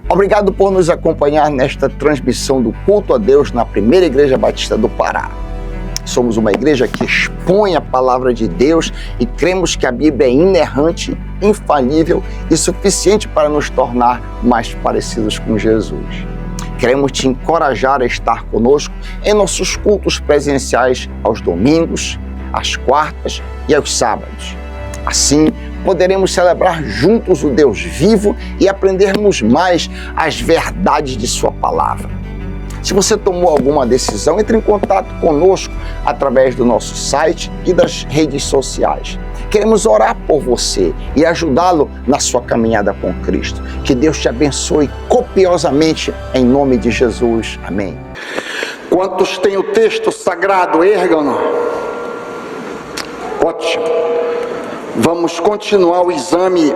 Obrigado por nos acompanhar nesta transmissão do culto a Deus na Primeira Igreja Batista do Pará. Somos uma igreja que expõe a palavra de Deus e cremos que a Bíblia é inerrante, infalível e suficiente para nos tornar mais parecidos com Jesus. Queremos te encorajar a estar conosco em nossos cultos presenciais aos domingos, às quartas e aos sábados. Assim, poderemos celebrar juntos o Deus vivo e aprendermos mais as verdades de sua palavra. Se você tomou alguma decisão, entre em contato conosco através do nosso site e das redes sociais. Queremos orar por você e ajudá-lo na sua caminhada com Cristo. Que Deus te abençoe copiosamente em nome de Jesus. Amém. Quantos têm o texto sagrado? Ergam-no. Ótimo. Vamos continuar o exame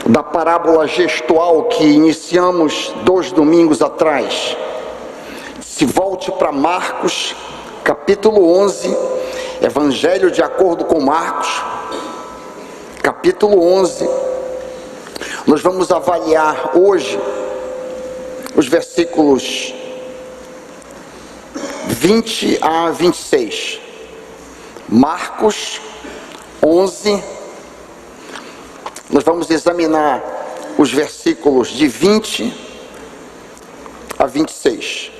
da parábola gestual que iniciamos 2 domingos atrás. Se volte para Marcos, capítulo 11, Evangelho de acordo com Marcos, capítulo 11. Nós vamos avaliar hoje os versículos 20 a 26. Marcos 11, nós vamos examinar os versículos de 20 a 26.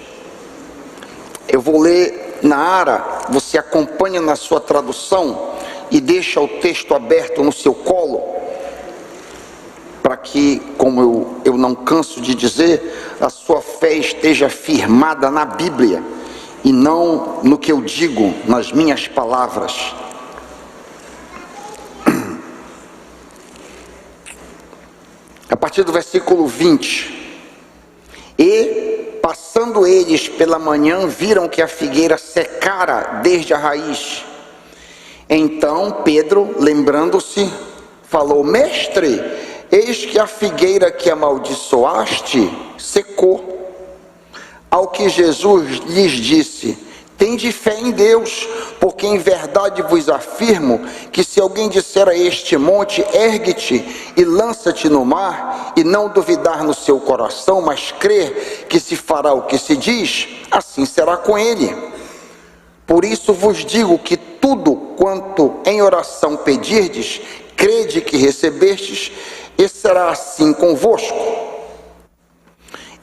Eu vou ler na ARA, você acompanha na sua tradução e deixa o texto aberto no seu colo, para que, como eu não canso de dizer, a sua fé esteja firmada na Bíblia e não no que eu digo, nas minhas palavras. A partir do versículo 20. E, passando eles pela manhã, viram que a figueira secara desde a raiz. Então Pedro, lembrando-se, falou: Mestre, eis que a figueira que amaldiçoaste secou. Ao que Jesus lhes disse: Tende fé em Deus, porque em verdade vos afirmo que se alguém disser a este monte, ergue-te e lança-te no mar, e não duvidar no seu coração, mas crer que se fará o que se diz, assim será com ele. Por isso vos digo que tudo quanto em oração pedirdes, crede que recebestes, e será assim convosco.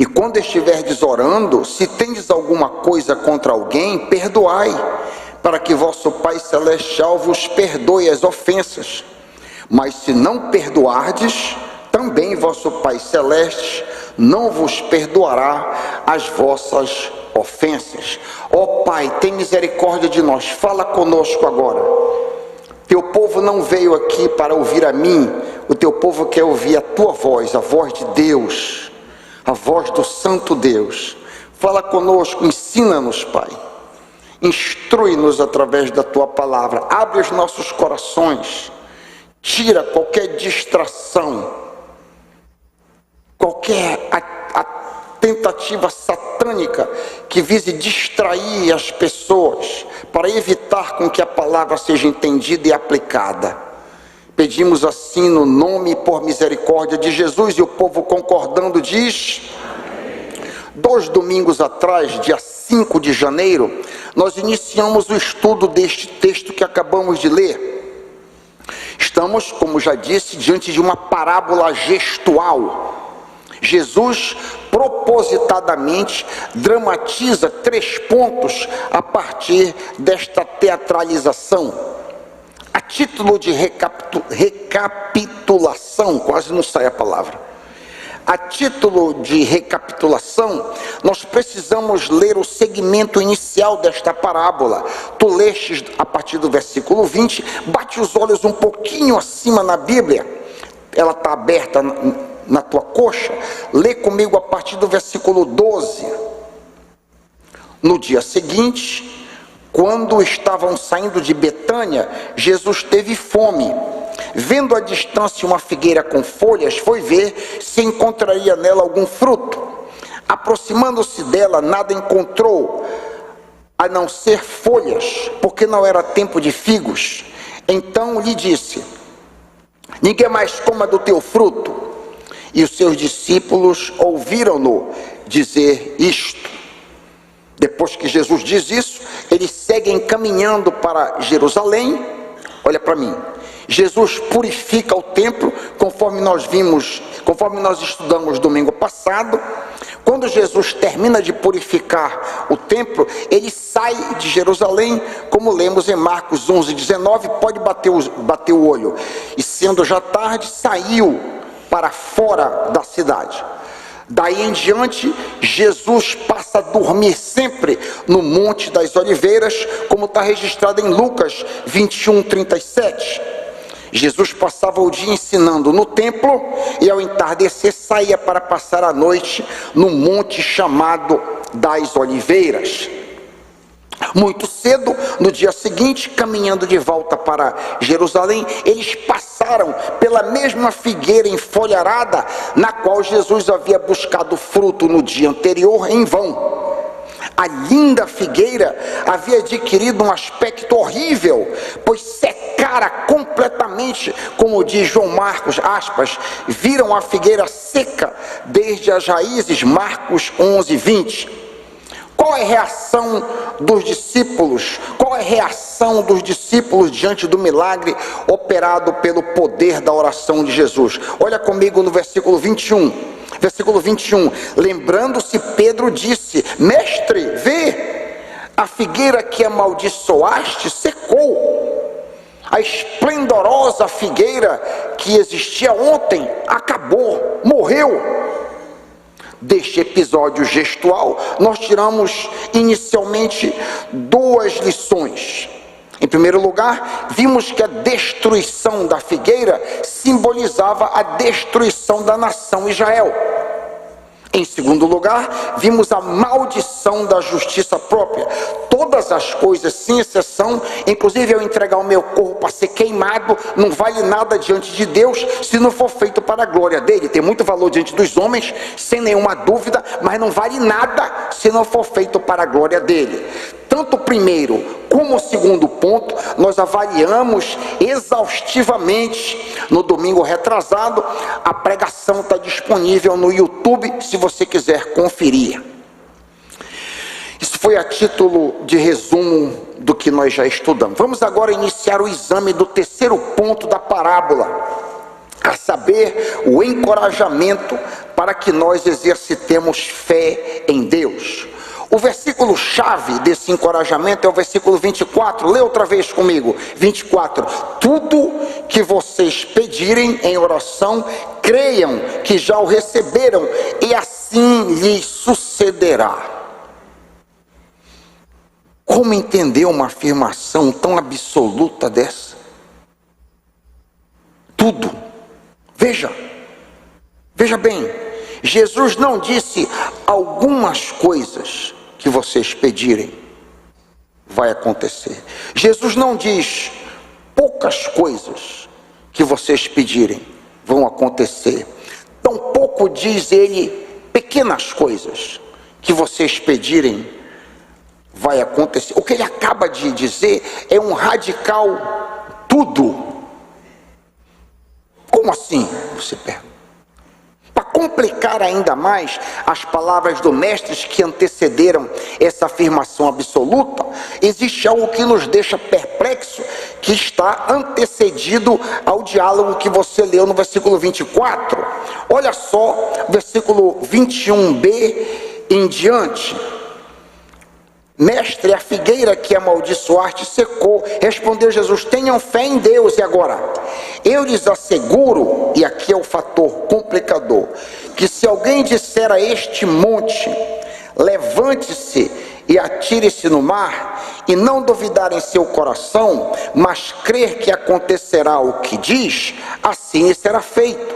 E quando estiverdes orando, se tendes alguma coisa contra alguém, perdoai, para que vosso Pai Celestial vos perdoe as ofensas. Mas se não perdoardes, também vosso Pai Celeste não vos perdoará as vossas ofensas. Ó Pai, tem misericórdia de nós, fala conosco agora. Teu povo não veio aqui para ouvir a mim, o teu povo quer ouvir a tua voz, a voz de Deus, a voz do Santo Deus. Fala conosco, ensina-nos, Pai. Instrui-nos através da Tua palavra. Abre os nossos corações. Tira qualquer distração, qualquer a tentativa satânica que vise distrair as pessoas, para evitar com que a palavra seja entendida e aplicada. Pedimos assim no nome e por misericórdia de Jesus, e o povo concordando diz: Amém. 2 domingos atrás, dia 5 de janeiro, nós iniciamos o estudo deste texto que acabamos de ler. Estamos, como já disse, diante de uma parábola gestual. Jesus propositadamente dramatiza 3 pontos a partir desta teatralização. A título de recapitulação, quase não sai a palavra. A título de recapitulação, nós precisamos ler o segmento inicial desta parábola. Tu lestes a partir do versículo 20, bate os olhos um pouquinho acima na Bíblia, ela está aberta na tua coxa, lê comigo a partir do versículo 12. No dia seguinte, quando estavam saindo de Betânia, Jesus teve fome. Vendo à distância uma figueira com folhas, foi ver se encontraria nela algum fruto. Aproximando-se dela, nada encontrou, a não ser folhas, porque não era tempo de figos. Então lhe disse: ninguém mais coma do teu fruto. e os seus discípulos ouviram-no dizer isto. Depois que Jesus diz isso, eles seguem caminhando para Jerusalém. Olha para mim. Jesus purifica o templo, conforme nós estudamos domingo passado. Quando Jesus termina de purificar o templo, ele sai de Jerusalém, como lemos em Marcos 11:19, pode bater o olho. E sendo já tarde, saiu para fora da cidade. Daí em diante, Jesus passa a dormir sempre no Monte das Oliveiras, como está registrado em Lucas 21:37. Jesus passava o dia ensinando no templo e ao entardecer saía para passar a noite no monte chamado das Oliveiras. Muito cedo, no dia seguinte, caminhando de volta para Jerusalém, eles passaram pela mesma figueira enfolharada na qual Jesus havia buscado fruto no dia anterior em vão. A linda figueira havia adquirido um aspecto horrível, pois secara completamente, como diz João Marcos, aspas, viram a figueira seca desde as raízes, Marcos 11:20. Qual é a reação dos discípulos? Qual é a reação dos discípulos diante do milagre operado pelo poder da oração de Jesus? Olha comigo no versículo 21. Versículo 21. Lembrando-se, Pedro disse: Mestre, vê, a figueira que amaldiçoaste secou. A esplendorosa figueira que existia ontem acabou, morreu. Deste episódio gestual, nós tiramos inicialmente duas lições. Em primeiro lugar, vimos que a destruição da figueira simbolizava a destruição da nação Israel. Em segundo lugar, vimos a maldição da justiça própria. Todas as coisas, sem exceção, inclusive eu entregar o meu corpo para ser queimado, não vale nada diante de Deus se não for feito para a glória dele. Tem muito valor diante dos homens, sem nenhuma dúvida, mas não vale nada se não for feito para a glória dele. Tanto o primeiro como o segundo ponto, nós avaliamos exaustivamente no domingo retrasado. A pregação está disponível no YouTube, se você quiser conferir. Isso foi a título de resumo do que nós já estudamos. Vamos agora iniciar o exame do terceiro ponto da parábola, a saber, o encorajamento para que nós exercitemos fé em Deus. O versículo-chave desse encorajamento é o versículo 24. Lê outra vez comigo. 24. Tudo que vocês pedirem em oração, creiam que já o receberam, e assim lhes sucederá. Como entender uma afirmação tão absoluta dessa? Tudo. Veja bem, Jesus não disse algumas coisas que vocês pedirem, vai acontecer. Jesus não diz poucas coisas que vocês pedirem, vão acontecer. Tampouco diz ele pequenas coisas que vocês pedirem, vai acontecer. O que ele acaba de dizer é um radical tudo. Como assim? Você pergunta. Para complicar ainda mais as palavras do mestre que antecederam essa afirmação absoluta, existe algo que nos deixa perplexo, que está antecedido ao diálogo que você leu no versículo 24. Olha só, versículo 21b em diante. Mestre, a figueira que amaldiçoaste secou. Respondeu Jesus: tenham fé em Deus. E agora? Eu lhes asseguro, e aqui é o fator complicador, que se alguém disser a este monte, levante-se e atire-se no mar, e não duvidar em seu coração, mas crer que acontecerá o que diz, assim lhe será feito.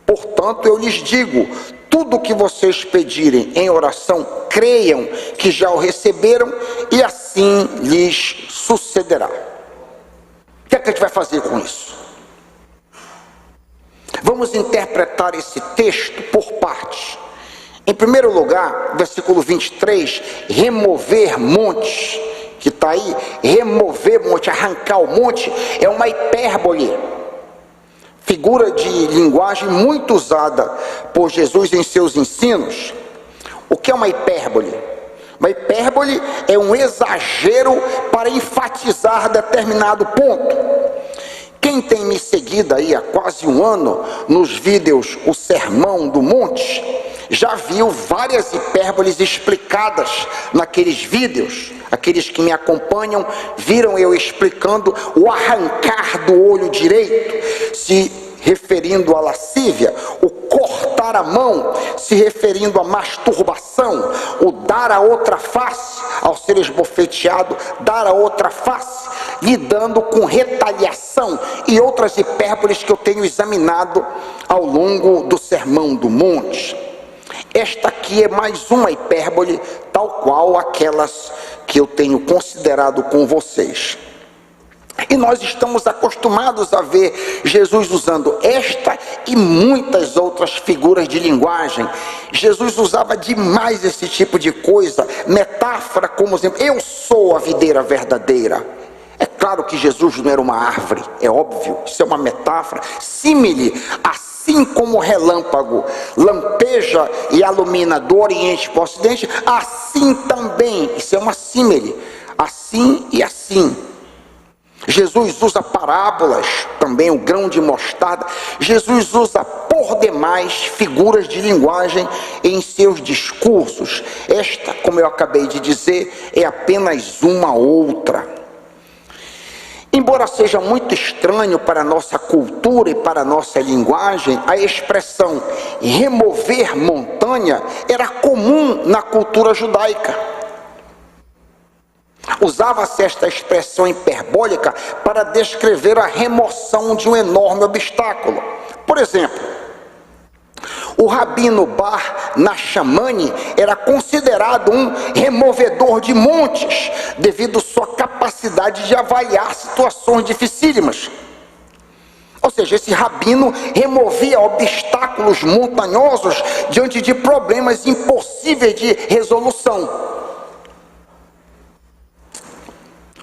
Portanto, eu lhes digo, tudo que vocês pedirem em oração, creiam que já o receberam, e assim lhes sucederá. O que é que a gente vai fazer com isso? Vamos interpretar esse texto por partes. Em primeiro lugar, versículo 23, remover montes, que está aí, remover monte, arrancar o monte, é uma hipérbole. figura de linguagem muito usada por Jesus em seus ensinos. O que é uma hipérbole? Uma hipérbole é um exagero para enfatizar determinado ponto. Quem tem me seguido aí há quase um ano nos vídeos O Sermão do Monte, já viu várias hipérboles explicadas naqueles vídeos. Aqueles que me acompanham viram eu explicando o arrancar do olho direito, se referindo à lascívia, o cortar a mão, se referindo à masturbação, o dar a outra face, ao ser esbofeteado, dar a outra face, lidando com retaliação e outras hipérboles que eu tenho examinado ao longo do Sermão do Monte. Esta aqui é mais uma hipérbole, tal qual aquelas que eu tenho considerado com vocês. E nós estamos acostumados a ver Jesus usando esta e muitas outras figuras de linguagem. Jesus usava demais esse tipo de coisa, metáfora como exemplo. Eu sou a videira verdadeira. É claro que Jesus não era uma árvore, é óbvio, isso é uma metáfora. Símile, assim como o relâmpago lampeja e ilumina do Oriente para o Ocidente, assim também, isso é uma símile, assim e assim. Jesus usa parábolas, também o grão de mostarda. Jesus usa por demais figuras de linguagem em seus discursos. Esta, como eu acabei de dizer, é apenas uma outra. Embora seja muito estranho para a nossa cultura e para a nossa linguagem, a expressão remover montanha era comum na cultura judaica. Usava-se esta expressão hiperbólica para descrever a remoção de um enorme obstáculo. Por exemplo, o rabino Bar Nachmani era considerado um removedor de montes, devido à sua capacidade de avaliar situações dificílimas. Ou seja, esse rabino removia obstáculos montanhosos diante de problemas impossíveis de resolução.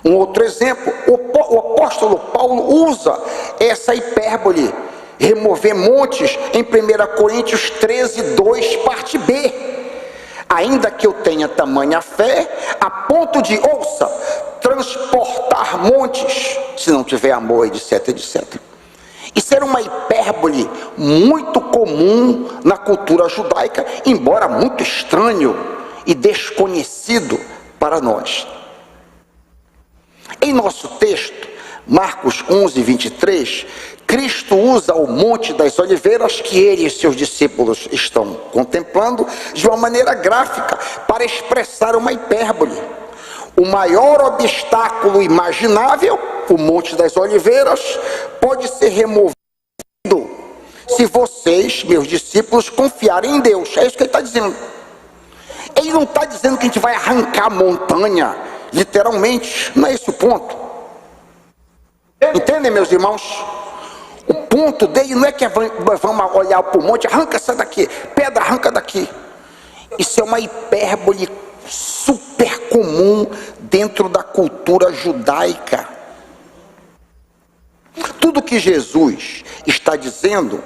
Um outro exemplo, o apóstolo Paulo usa essa hipérbole, remover montes, em 1 Coríntios 13, 2, parte B. Ainda que eu tenha tamanha fé, a ponto de, ouça, transportar montes, se não tiver amor, etc, etc. Isso era uma hipérbole muito comum na cultura judaica, embora muito estranho e desconhecido para nós. Em nosso texto, Marcos 11, 23, Cristo usa o Monte das Oliveiras, que ele e seus discípulos estão contemplando, de uma maneira gráfica, para expressar uma hipérbole. O maior obstáculo imaginável, o Monte das Oliveiras, pode ser removido se vocês, meus discípulos, confiarem em Deus. É isso que ele está dizendo. Ele não está dizendo que a gente vai arrancar a montanha, literalmente, não é esse o ponto. Entendem, meus irmãos? O ponto dele não é que vamos olhar para o monte, arranca essa daqui, pedra, arranca daqui. Isso é uma hipérbole super comum dentro da cultura judaica. Tudo que Jesus está dizendo,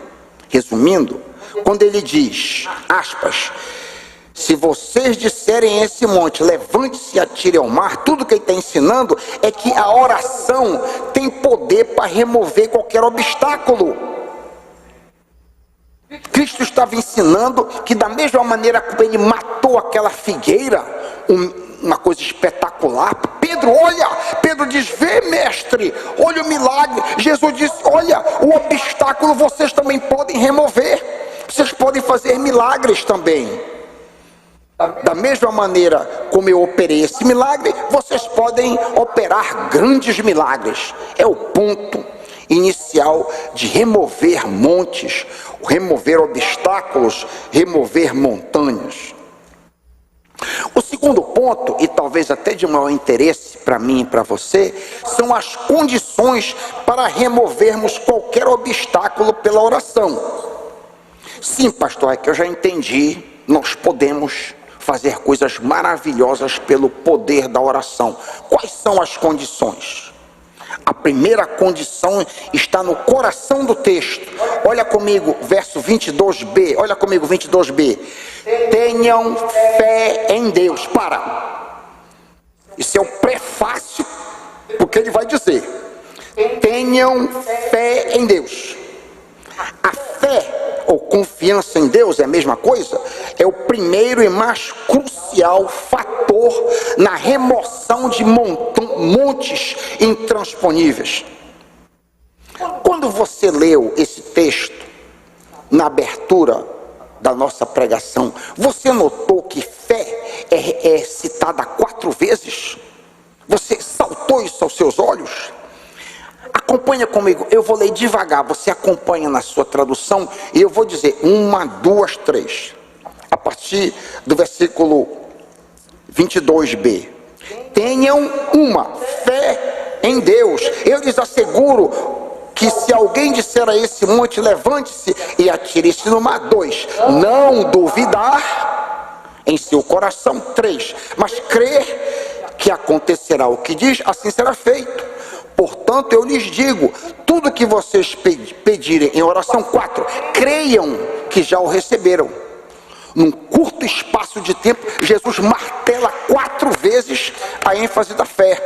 resumindo, quando ele diz, aspas, se vocês disserem a esse monte, levante-se e atire ao mar, tudo que ele está ensinando é que a oração tem poder para remover qualquer obstáculo. Cristo estava ensinando que da mesma maneira que ele matou aquela figueira, uma coisa espetacular, Pedro diz, vê mestre, olha o milagre. Jesus disse, olha, o obstáculo vocês também podem remover, vocês podem fazer milagres também. Da mesma maneira como eu operei esse milagre, vocês podem operar grandes milagres. É o ponto inicial de remover montes, remover obstáculos, remover montanhas. O segundo ponto, e talvez até de maior interesse para mim e para você, são as condições para removermos qualquer obstáculo pela oração. Sim, pastor, é que eu já entendi, nós podemos fazer coisas maravilhosas pelo poder da oração. Quais são as condições? A primeira condição está no coração do texto. Olha comigo, verso 22b. Olha comigo, 22b. Tenham fé em Deus. Isso é o prefácio, porque ele vai dizer: tenham fé em Deus. A fé ou confiança em Deus é a mesma coisa? É o primeiro e mais crucial fator na remoção de montes intransponíveis. Quando você leu esse texto na abertura da nossa pregação, você notou que fé é citada 4 vezes? Você saltou isso aos seus olhos? Acompanha comigo, eu vou ler devagar, você acompanha na sua tradução e eu vou dizer 1, 2, 3. A partir do versículo 22b. Tenham uma fé em Deus. Eu lhes asseguro que se alguém disser a esse monte, levante-se e atire-se no mar. 2, não duvidar em seu coração. 3, mas crer que acontecerá o que diz, assim será feito. Portanto, eu lhes digo, tudo que vocês pedirem em oração. 4, creiam que já o receberam. Num curto espaço de tempo, Jesus martela 4 vezes a ênfase da fé.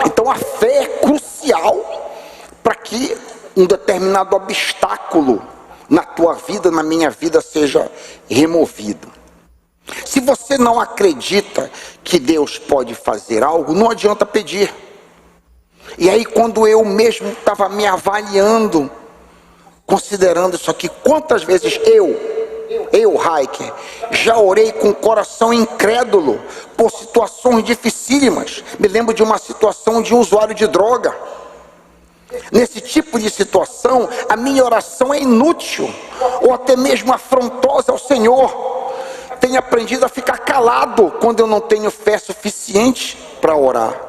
Então a fé é crucial para que um determinado obstáculo na tua vida, na minha vida, seja removido. Se você não acredita que Deus pode fazer algo, não adianta pedir. E aí, quando eu mesmo estava me avaliando, considerando isso aqui, quantas vezes eu, Raiker, já orei com o coração incrédulo por situações dificílimas. Me lembro de uma situação de um usuário de droga. Nesse tipo de situação, a minha oração é inútil, ou até mesmo afrontosa ao Senhor. Tenho aprendido a ficar calado quando eu não tenho fé suficiente para orar.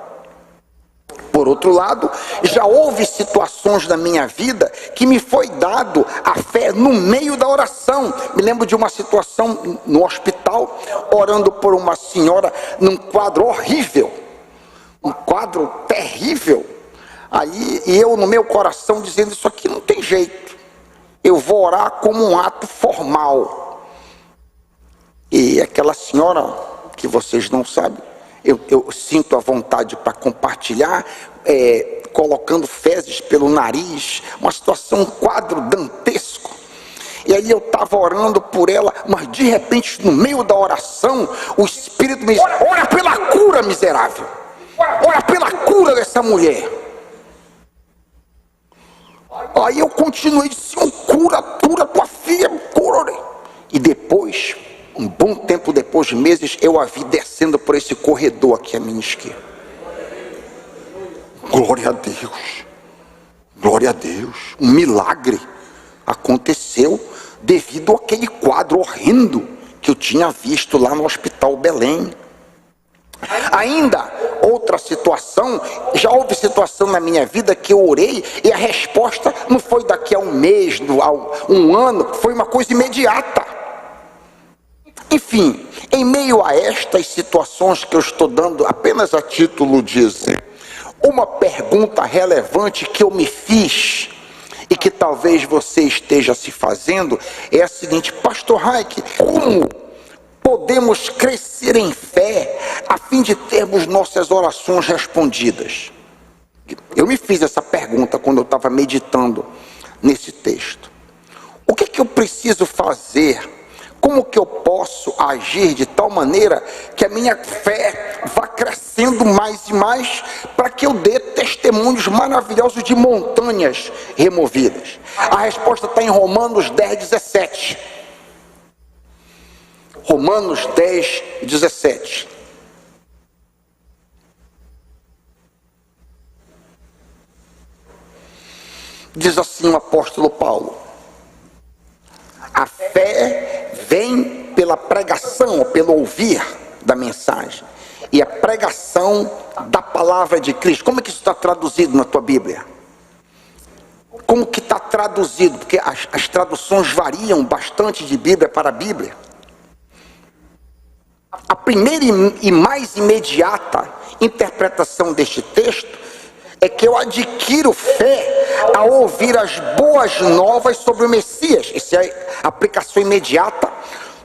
Por outro lado, já houve situações na minha vida que me foi dado a fé no meio da oração. Me lembro de uma situação no hospital, orando por uma senhora num quadro horrível, um quadro terrível. Aí, e eu no meu coração dizendo, isso aqui não tem jeito, eu vou orar como um ato formal. E aquela senhora, que vocês não sabem, eu sinto a vontade para compartilhar, colocando fezes pelo nariz, uma situação, um quadro dantesco. E aí eu estava orando por ela, mas de repente, no meio da oração, o Espírito me diz: ora pela cura, miserável, ora pela cura dessa mulher. Aí eu continuei, disse: cura tua filha, cura. E depois, um bom tempo depois de meses, eu a vi descendo por esse corredor aqui à minha esquerda. Glória a Deus, glória a Deus. Um milagre aconteceu devido àquele quadro horrendo que eu tinha visto lá no Hospital Belém. Ainda outra situação, já houve situação na minha vida que eu orei e a resposta não foi daqui a um mês, a um ano, foi uma coisa imediata. Enfim, em meio a estas situações que eu estou dando apenas a título de exemplo, uma pergunta relevante que eu me fiz e que talvez você esteja se fazendo é a seguinte: Pastor Raik, como podemos crescer em fé a fim de termos nossas orações respondidas? Eu me fiz essa pergunta quando eu estava meditando nesse texto. O que eu preciso fazer? Como que eu posso agir de tal maneira que a minha fé vá crescendo mais e mais para que eu dê testemunhos maravilhosos de montanhas removidas? A resposta está em Romanos 10, 17. Romanos 10, 17. Diz assim o apóstolo Paulo: a fé vem pela pregação, ou pelo ouvir da mensagem, e a pregação da palavra de Cristo. Como é que isso está traduzido na tua Bíblia? Como que está traduzido? Porque as traduções variam bastante de Bíblia para Bíblia. A primeira e mais imediata interpretação deste texto é que eu adquiro fé ao ouvir as boas novas sobre o Messias. Essa é a aplicação imediata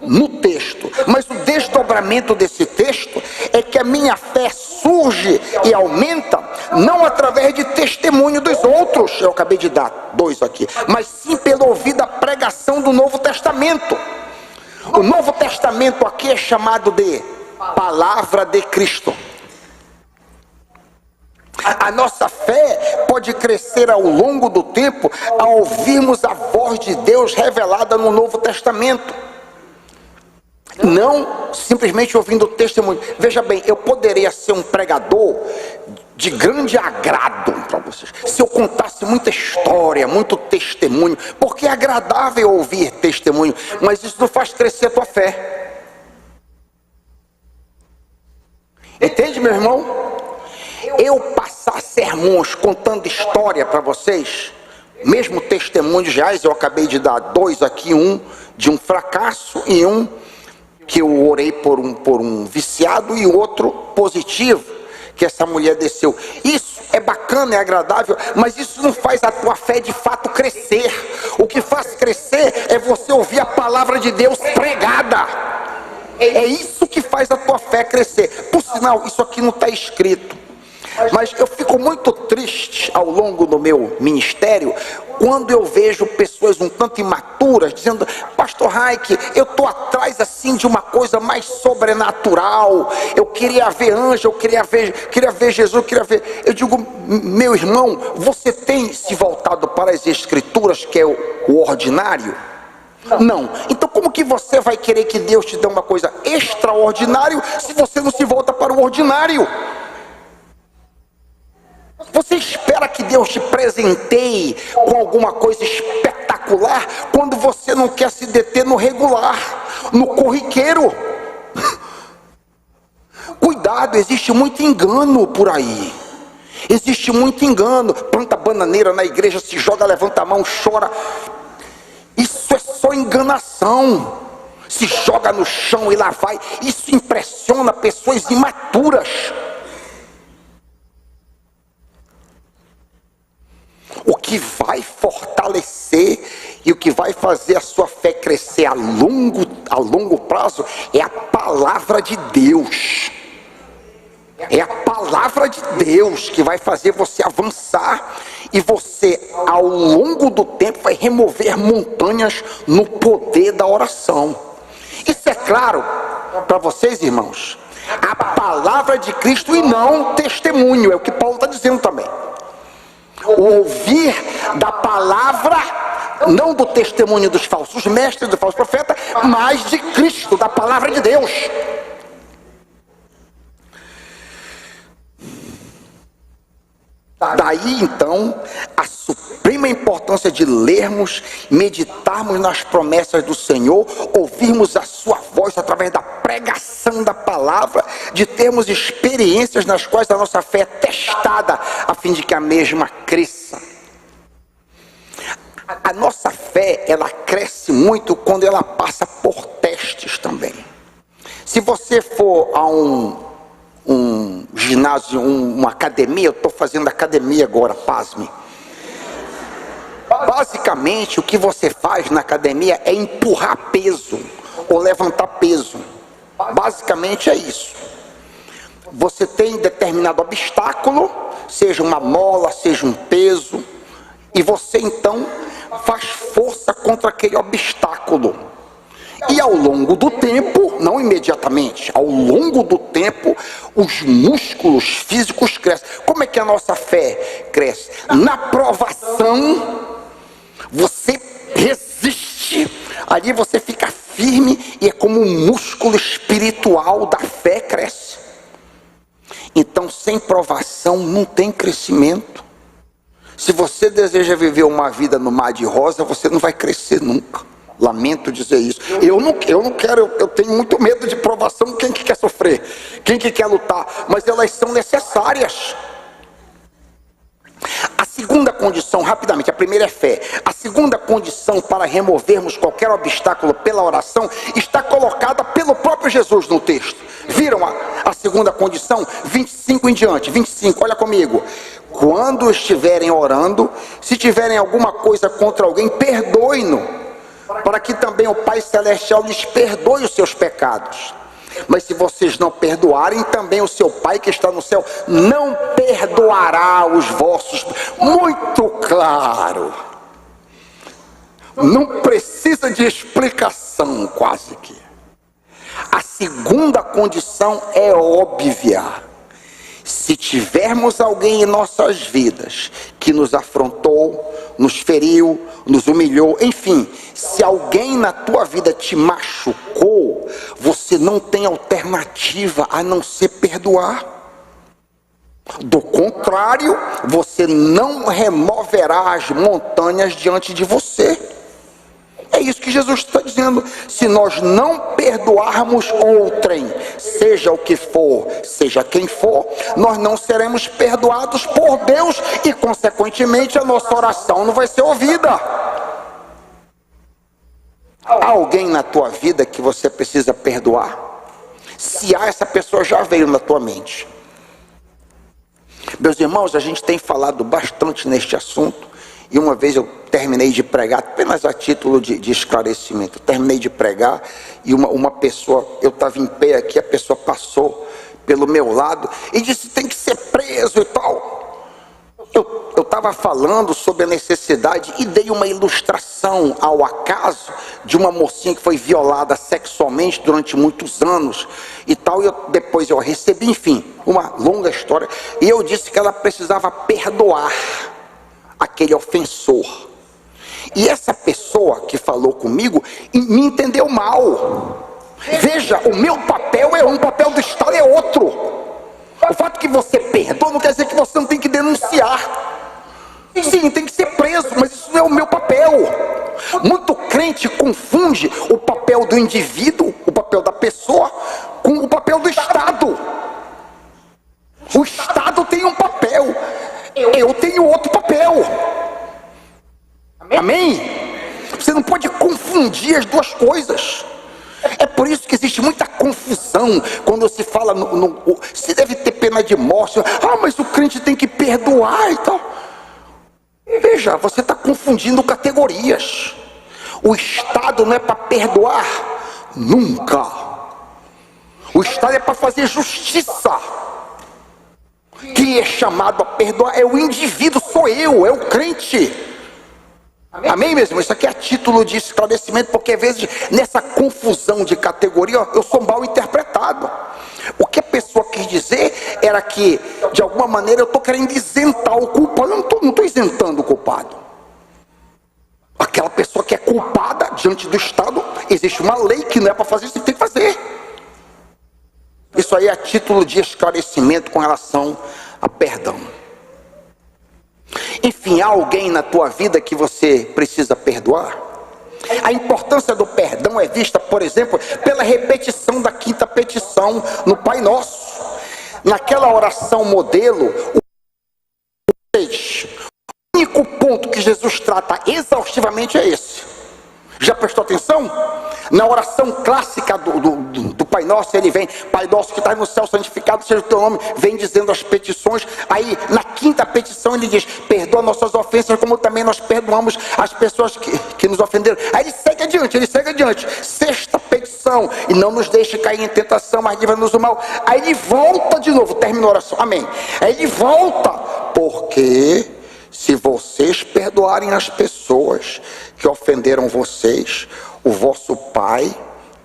no texto. Mas o desdobramento desse texto é que a minha fé surge e aumenta não através de testemunho dos outros, eu acabei de dar 2 aqui, mas sim pelo ouvir da pregação do Novo Testamento. O Novo Testamento aqui é chamado de Palavra de Cristo. A nossa fé pode crescer ao longo do tempo ao ouvirmos a voz de Deus revelada no Novo Testamento, não simplesmente ouvindo o testemunho. Veja bem, eu poderia ser um pregador de grande agrado para vocês se eu contasse muita história, muito testemunho, porque é agradável ouvir testemunho, mas isso não faz crescer a tua fé. Entende, meu irmão? Eu passar sermões contando história para vocês, mesmo testemunhos reais, eu acabei de dar 2 aqui, um de um fracasso e um que eu orei por um viciado e outro positivo, que essa mulher desceu. Isso é bacana, é agradável, mas isso não faz a tua fé de fato crescer. O que faz crescer é você ouvir a palavra de Deus pregada. É isso que faz a tua fé crescer. Por sinal, isso aqui não está escrito, mas eu fico muito triste ao longo do meu ministério quando eu vejo pessoas um tanto imaturas dizendo: pastor Raik, eu estou atrás assim de uma coisa mais sobrenatural, eu queria ver anjo, eu queria ver Jesus, eu queria ver. Eu digo: meu irmão, você tem se voltado para as escrituras, que é o ordinário? Não. Então como que você vai querer que Deus te dê uma coisa extraordinária se você não se volta para o ordinário? Você espera que Deus te presenteie com alguma coisa espetacular quando você não quer se deter no regular, no corriqueiro. Cuidado, existe muito engano por aí. Existe muito engano. Planta bananeira na igreja, se joga, levanta a mão, chora. Isso é só enganação. Se joga no chão e lá vai. Isso impressiona pessoas imaturas. O que vai fortalecer e o que vai fazer a sua fé crescer a longo prazo é a palavra de Deus. É a palavra de Deus que vai fazer você avançar, e você ao longo do tempo vai remover montanhas no poder da oração. Isso é claro para vocês, irmãos? A palavra de Cristo e não testemunho, é o que Paulo está dizendo também. O ouvir da palavra, não do testemunho dos falsos mestres, dos falsos profetas, mas de Cristo, da palavra de Deus. Daí então a suprema importância de lermos, meditarmos nas promessas do Senhor, ouvirmos a sua voz através da pregação da palavra, de termos experiências nas quais a nossa fé é testada, a fim de que a mesma cresça. A nossa fé, ela cresce muito quando ela passa por testes também. Se você for a um ginásio, uma academia, eu estou fazendo academia agora, pasme. Basicamente, o que você faz na academia é empurrar peso ou levantar peso. Basicamente é isso. Você tem determinado obstáculo, seja uma mola, seja um peso, e você então faz força contra aquele obstáculo. E ao longo do tempo, não imediatamente, ao longo do tempo, os músculos físicos crescem. Como é que a nossa fé cresce? Na provação, você resiste, ali você fica firme, e é como um músculo espiritual da fé cresce. Então, sem provação não tem crescimento. Se você deseja viver uma vida no mar de rosa, você não vai crescer nunca. Lamento dizer isso. Eu não quero, eu tenho muito medo de provação. Quem que quer sofrer? Quem que quer lutar? Mas elas são necessárias. A segunda condição, rapidamente, a primeira é fé. A segunda condição para removermos qualquer obstáculo pela oração está colocada pelo próprio Jesus no texto. Viram a segunda condição? 25 em diante, 25, olha comigo. quando estiverem orando, se tiverem alguma coisa contra alguém, perdoe-no, para que também o Pai Celestial lhes perdoe os seus pecados. Mas se vocês não perdoarem, também o seu Pai que está no céu não perdoará os vossos. Muito claro. Não precisa de explicação, quase que. A segunda condição é óbvia. Se tivermos alguém em nossas vidas que nos afrontou, nos feriu, nos humilhou, enfim, se alguém na tua vida te machucou, você não tem alternativa a não ser perdoar. Do contrário, você não removerá as montanhas diante de você. É isso que Jesus está dizendo. Se nós não perdoarmos outrem, seja o que for, seja quem for, nós não seremos perdoados por Deus e, consequentemente, a nossa oração não vai ser ouvida. Há alguém na tua vida que você precisa perdoar? Se há, essa pessoa já veio na tua mente. Meus irmãos, a gente tem falado bastante neste assunto. E uma vez eu terminei de pregar, apenas a título de esclarecimento, eu terminei de pregar e uma pessoa, eu estava em pé aqui, a pessoa passou pelo meu lado e disse, tem que ser preso e tal. Eu estava falando sobre a necessidade e dei uma ilustração ao acaso de uma mocinha que foi violada sexualmente durante muitos anos e tal, e depois eu recebi, enfim, uma longa história, e eu disse que ela precisava perdoar aquele ofensor. E essa pessoa que falou comigo me entendeu mal. Veja, o meu papel é um, o papel do Estado é outro. O fato que você perdoa não quer dizer que você não tem que denunciar. Sim, tem que ser preso, mas isso não é o meu papel. Muito crente confunde o papel do indivíduo, o papel da pessoa, com o papel do Estado. O Estado tem um papel, eu tenho outro papel. Amém? Você não pode confundir as duas coisas. É por isso que existe muita confusão quando se fala se deve ter pena de morte. Mas o crente tem que perdoar e tal. Veja, você está confundindo categorias. O Estado não é para perdoar nunca. O Estado é para fazer justiça. Quem é chamado a perdoar é o indivíduo, sou eu, é o crente. Amém mesmo? Isso aqui é a título de esclarecimento, porque às vezes nessa confusão de categoria eu sou mal interpretado. O que a pessoa quis dizer era que de alguma maneira eu estou querendo isentar o culpado. Eu não estou isentando o culpado. Aquela pessoa que é culpada diante do Estado, existe uma lei que não é para fazer isso, tem que fazer. Isso aí é a título de esclarecimento com relação a perdão. Enfim, há alguém na tua vida que você precisa perdoar? A importância do perdão é vista, por exemplo, pela repetição da quinta petição no Pai Nosso. Naquela oração modelo, o único ponto que Jesus trata exaustivamente é esse. Já prestou atenção? Na oração clássica do Pai Nosso, ele vem, Pai Nosso que está no céu, santificado seja o teu nome, vem dizendo as petições. Aí na quinta petição ele diz, perdoa nossas ofensas como também nós perdoamos as pessoas que nos ofenderam. Aí ele segue adiante, sexta petição, e não nos deixe cair em tentação, mas livra-nos do mal. Aí ele volta de novo, termina a oração, amém. Aí ele volta, porque se vocês perdoarem as pessoas que ofenderam vocês, o vosso Pai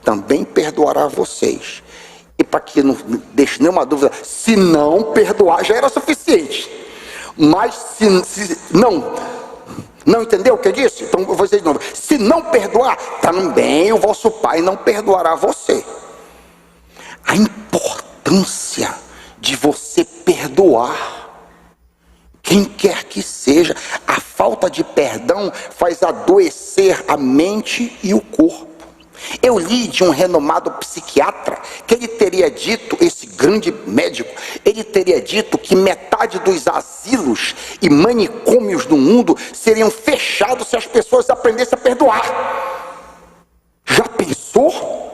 também perdoará vocês. E para que não deixe nenhuma dúvida, se não perdoar já era suficiente. Mas se não entendeu o que eu disse? Então eu vou dizer de novo. Se não perdoar, também o vosso Pai não perdoará você. A importância de você perdoar quem quer que seja. A falta de perdão faz adoecer a mente e o corpo. Eu li de um renomado psiquiatra que ele teria dito, esse grande médico, ele teria dito que metade dos asilos e manicômios do mundo seriam fechados se as pessoas aprendessem a perdoar. Já pensou?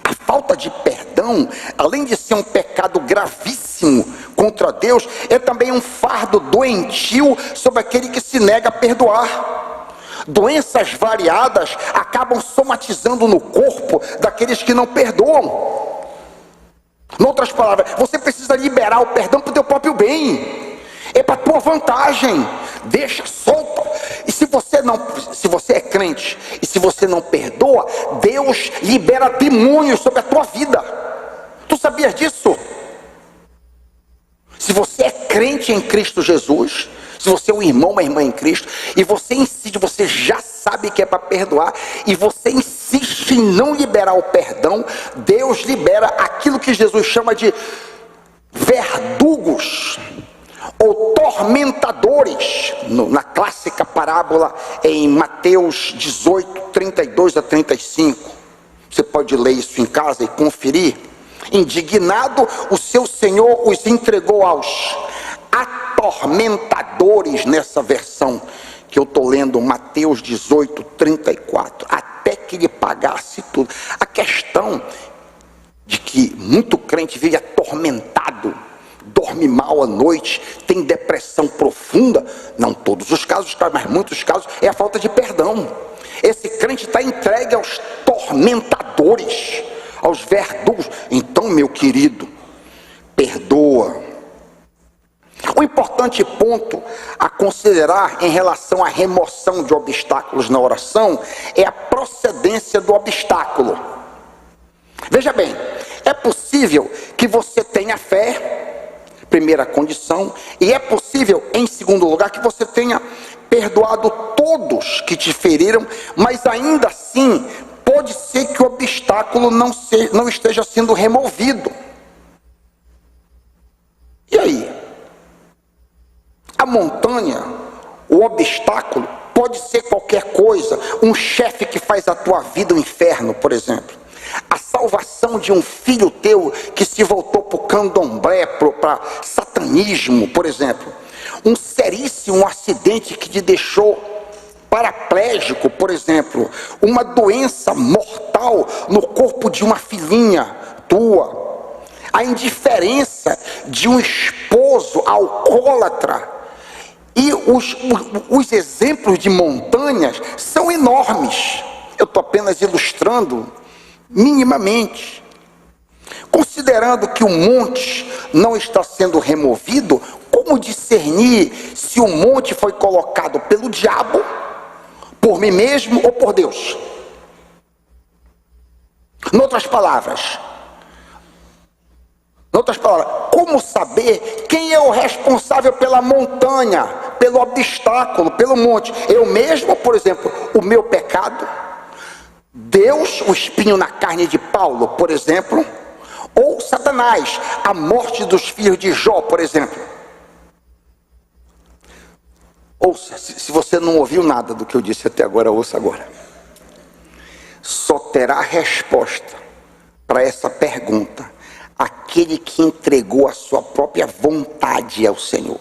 A falta de perdão, além de ser um pecado gravíssimo seríssimo contra Deus, é também um fardo doentio sobre aquele que se nega a perdoar. Doenças variadas acabam somatizando no corpo daqueles que não perdoam. Em outras palavras, você precisa liberar o perdão para o teu próprio bem, é para a tua vantagem. Deixa solta. E se você é crente e se você não perdoa, Deus libera demônios sobre a tua vida. Tu sabias disso? Se você é crente em Cristo Jesus, se você é um irmão, uma irmã em Cristo, e você insiste, você já sabe que é para perdoar, e você insiste em não liberar o perdão, Deus libera aquilo que Jesus chama de verdugos, ou tormentadores, na clássica parábola em Mateus 18, 32 a 35. Você pode ler isso em casa e conferir. Indignado, o seu senhor os entregou aos atormentadores, nessa versão que eu estou lendo, Mateus 18, 34, até que lhe pagasse tudo. A questão de que muito crente vive atormentado, dorme mal à noite, tem depressão profunda, não todos os casos, mas muitos casos, é a falta de perdão. Esse crente está entregue aos tormentadores, aos verdugos. Então, meu querido, perdoa. O importante ponto a considerar em relação à remoção de obstáculos na oração é a procedência do obstáculo. Veja bem, é possível que você tenha fé, primeira condição, e é possível, em segundo lugar, que você tenha perdoado todos que te feriram, mas ainda assim pode ser que o obstáculo não esteja sendo removido. E aí? A montanha, o obstáculo, pode ser qualquer coisa. Um chefe que faz a tua vida um inferno, por exemplo. A salvação de um filho teu que se voltou para o candomblé, para satanismo, por exemplo. Um seríssimo acidente que te deixou paraplégico, por exemplo. Uma doença mortal no corpo de uma filhinha tua. A indiferença de um esposo alcoólatra. E os exemplos de montanhas são enormes. Eu estou apenas ilustrando minimamente. Considerando que o monte não está sendo removido, como discernir se o monte foi colocado pelo diabo, por mim mesmo ou por Deus? Em outras palavras, como saber quem é o responsável pela montanha, pelo obstáculo, pelo monte? Eu mesmo, por exemplo, o meu pecado? Deus, o espinho na carne de Paulo, por exemplo? Ou Satanás, a morte dos filhos de Jó, por exemplo? Ouça, se você não ouviu nada do que eu disse até agora, ouça agora. Só terá resposta para essa pergunta aquele que entregou a sua própria vontade ao Senhor.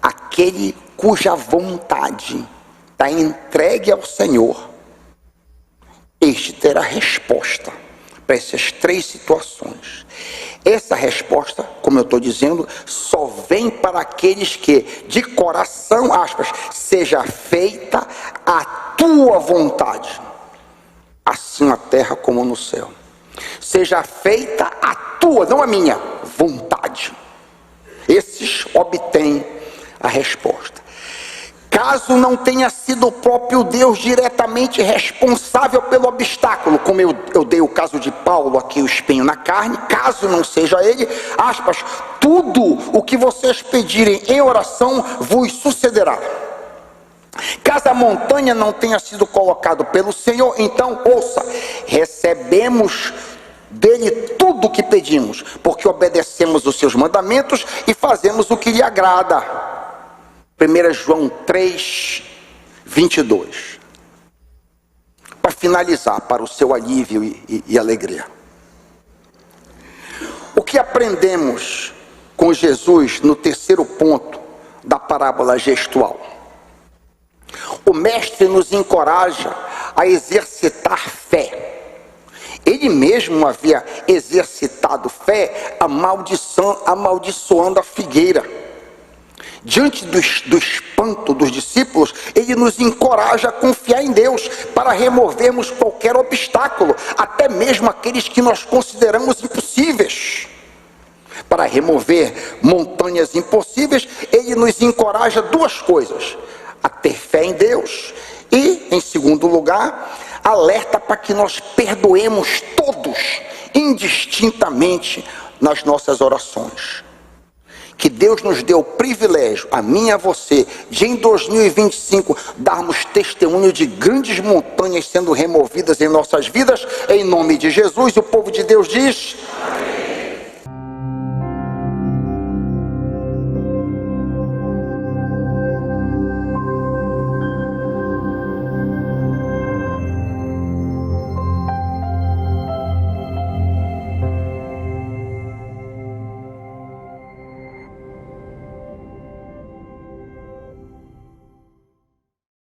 Aquele cuja vontade está entregue ao Senhor, este terá resposta para essas três situações. Essa resposta, como eu estou dizendo, só vem para aqueles que, de coração, aspas, seja feita a tua vontade, assim na terra como no céu. Seja feita a tua, não a minha, vontade. Esses obtêm a resposta. Caso não tenha sido o próprio Deus diretamente responsável pelo obstáculo, como eu dei o caso de Paulo aqui, o espinho na carne, caso não seja ele, aspas, tudo o que vocês pedirem em oração vos sucederá. Caso a montanha não tenha sido colocado pelo Senhor, então, ouça, recebemos dele tudo o que pedimos, porque obedecemos os seus mandamentos e fazemos o que lhe agrada. 1 João 3, 22. Para finalizar, para o seu alívio e alegria. O que aprendemos com Jesus no terceiro ponto da parábola gestual? O mestre nos encoraja a exercitar fé. Ele mesmo havia exercitado fé, amaldiçoando a figueira. Diante do espanto dos discípulos, ele nos encoraja a confiar em Deus para removermos qualquer obstáculo, até mesmo aqueles que nós consideramos impossíveis. Para remover montanhas impossíveis, ele nos encoraja duas coisas: a ter fé em Deus e, em segundo lugar, alerta para que nós perdoemos todos, indistintamente, nas nossas orações. Que Deus nos dê o privilégio, a mim e a você, de em 2025 darmos testemunho de grandes montanhas sendo removidas em nossas vidas, em nome de Jesus. E o povo de Deus diz: